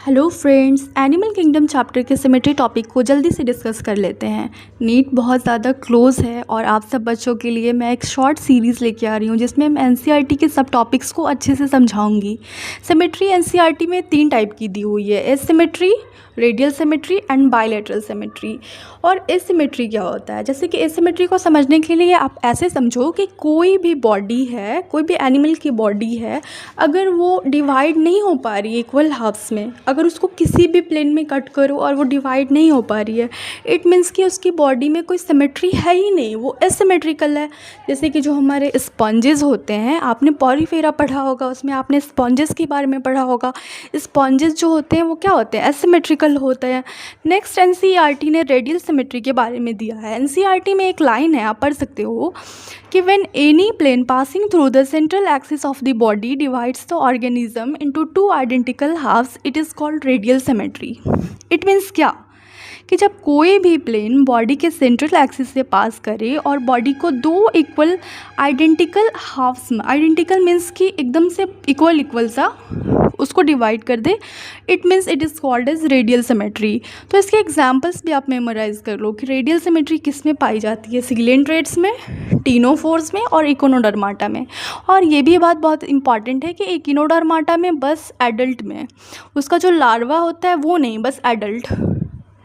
Hello friends, animal kingdom chapter के symmetry topic को जल्दी से डिस्कस कर लेते हैं। नीट बहुत ज़्यादा क्लोज है और आप सब बच्चों के लिए मैं एक शॉर्ट सीरीज़ लेके आ रही हूँ जिसमें मैं एनसीईआरटी के सब टॉपिक्स को अच्छे से समझाऊंगी। सिमेट्री एनसीईआरटी में 3 टाइप की दी हुई है, asymmetry, radial symmetry and bilateral symmetry. और एसिमेट्री क्या होता है? जैसे कि एसिमेट्री को समझने के लिए आप ऐसे समझो कि कोई भी बॉडी है, कोई भी एनिमल की बॉडी है, अगर वो डिवाइड नहीं हो पा रही है इक्वल हाफ्स में, अगर उसको किसी भी प्लेन में कट करो और वो डिवाइड नहीं हो पा रही है, इट मीन्स कि उसकी बॉडी में कोई सिमेट्री है ही नहीं, वो एसिमेट्रिकल है। जैसे कि जो हमारे स्पॉन्जेस होते हैं, आपने पॉरीफेरा पढ़ा होगा, उसमें आपने स्पॉन्जेस के बारे में पढ़ा होगा। स्पॉन्जेस जो होते हैं वो क्या होते हैं? एसिमेट्रिकल होते हैं। नेक्स्ट एनसीईआरटी ने रेडियल सिमेट्री के बारे में दिया है। एनसीईआरटी में एक लाइन है, आप पढ़ सकते हो कि when any plane passing through the central axis of the body divides the organism into two identical halves, it is called radial symmetry. It means क्या कि जब कोई भी प्लेन बॉडी के सेंट्रल एक्सिस से पास करे और बॉडी को दो इक्वल आइडेंटिकल हाफ्स में, आइडेंटिकल मीन्स कि एकदम से इक्वल सा उसको डिवाइड कर दे, it means it is called as radial symmetry. तो इसके एग्जांपल्स भी आप मेमोराइज कर लो कि रेडियल सिमेट्री किस में पाई जाती है, सिग्लेंट्रेट्स में, टीनोफोर्स में और इकोनोडर्माटा में। और ये भी बात बहुत इंपॉर्टेंट है कि इकोनोडर्माटा में बस एडल्ट में, उसका जो लार्वा होता है वो नहीं, बस एडल्ट।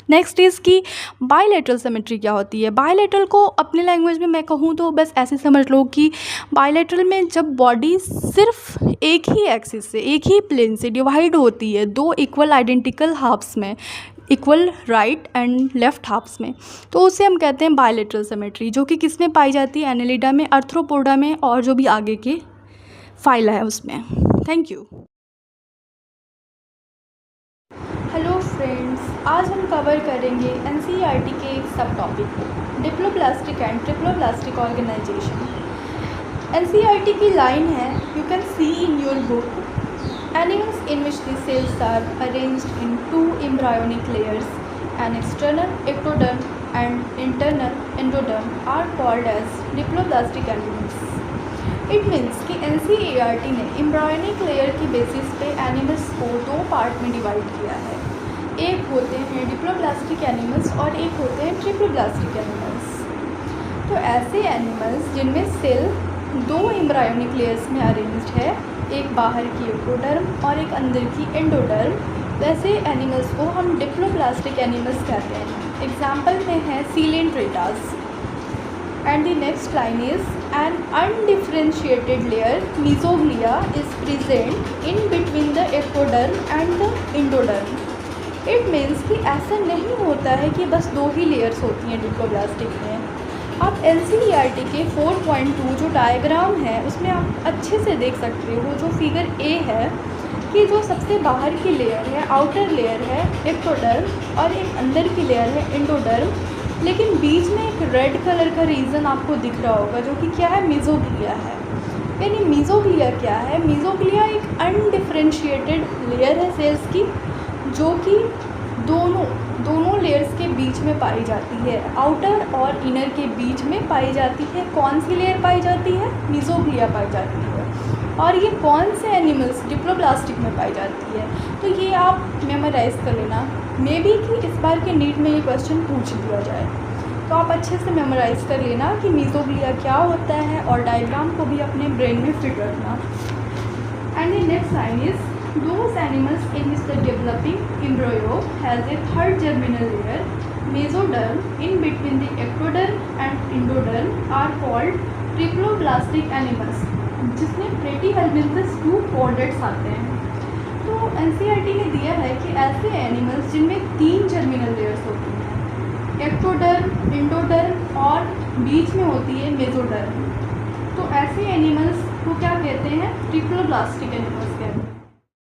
नेक्स्ट इज़ कि बायलैटरल सिमेट्री क्या होती है। बायलैटरल को अपने लैंग्वेज में मैं कहूँ तो बस ऐसे समझ लो कि बायलैटरल में जब बॉडी सिर्फ एक ही एक्सिस से, एक ही प्लेन से डिवाइड होती है दो इक्वल आइडेंटिकल हाफ्स में, equal right and left halves में, तो उसे हम कहते हैं बायलैटरल सिमेट्री, जो कि किस में पाई जाती है? एनेलिडा में, आर्थ्रोपोडा में और जो भी आगे के फाइला है उसमें। Thank you. हेलो फ्रेंड्स, आज हम कवर करेंगे एनसीईआरटी के एक subtopic, diploblastic and triploblastic organisation. NCERT की लाइन है, you can see in your book, animals in which the cells are arranged in two embryonic layers, an external ectoderm and internal endoderm, are called as diploblastic animals. It means कि NCERT ने embryonic layer की basis पे animals को दो part में divide किया है। एक होते हैं डिप्लोप्लास्टिक एनिमल्स और एक होते हैं ट्रिप्लोप्लास्टिक एनिमल्स। तो ऐसे एनिमल्स जिनमें सेल दो एम्ब्रायोनिक लेयर्स में अरेंज्ड है, एक बाहर की एक्टोडर्म और एक अंदर की एंडोडर्म, वैसे एनिमल्स को हम डिप्लोप्लास्टिक एनिमल्स कहते हैं। एग्जाम्पल में है coelenterata. And the next line is an undifferentiated layer mesoglea is present in between the ectoderm and the endoderm. It means कि ऐसा नहीं होता है कि बस दो ही लेयर्स होती हैं डिप्लोप्लास्टिक में। आप एनसीईआरटी के 4.2 जो डायग्राम है उसमें आप अच्छे से देख सकते हो, जो फिगर ए है, कि जो सबसे बाहर की लेयर है, आउटर लेयर है एक्टोडर्म और एक अंदर की लेयर है एंडोडर्म, लेकिन बीच में एक रेड कलर का रीजन आपको दिख रहा होगा जो कि क्या है? मीजोग्लिया है। यानी मीजोग्लिया क्या है? मीजोग्लिया एक अनडिफरेंशिएटेड लेयर है सेल्स की, जो कि दोनों लेयर्स के बीच में पाई जाती है, आउटर और इनर के बीच में पाई जाती है। कौन सी लेयर पाई जाती है? मीजोग्लिया पाई जाती है। और ये कौन से एनिमल्स? डिप्लोप्लास्टिक में पाई जाती है। तो ये आप मेमोराइज कर लेना, मे बी कि इस बार के नीट में ये क्वेश्चन पूछ लिया जाए, तो आप अच्छे से मेमोराइज कर लेना कि मीजोग्लिया क्या होता है और डायग्राम को भी अपने ब्रेन में फिट रखना। And the next line is those animals in which the developing embryo has a third germinal layer, mesoderm, in between the ectoderm and endoderm, are called triploblastic animals, जिसमें platyhelminthes 2 chordates आते हैं। तो NCERT ने दिया है कि ऐसे animals जिनमें 3 जर्मिनल लेयर्स होती हैं, एक्टोडर्म, एंडोडर्म और बीच में होती है मेसोडर्म, तो ऐसे एनिमल्स को क्या कहते हैं? ट्रिप्लोप्लास्टिक एनिमल्स कहते हैं।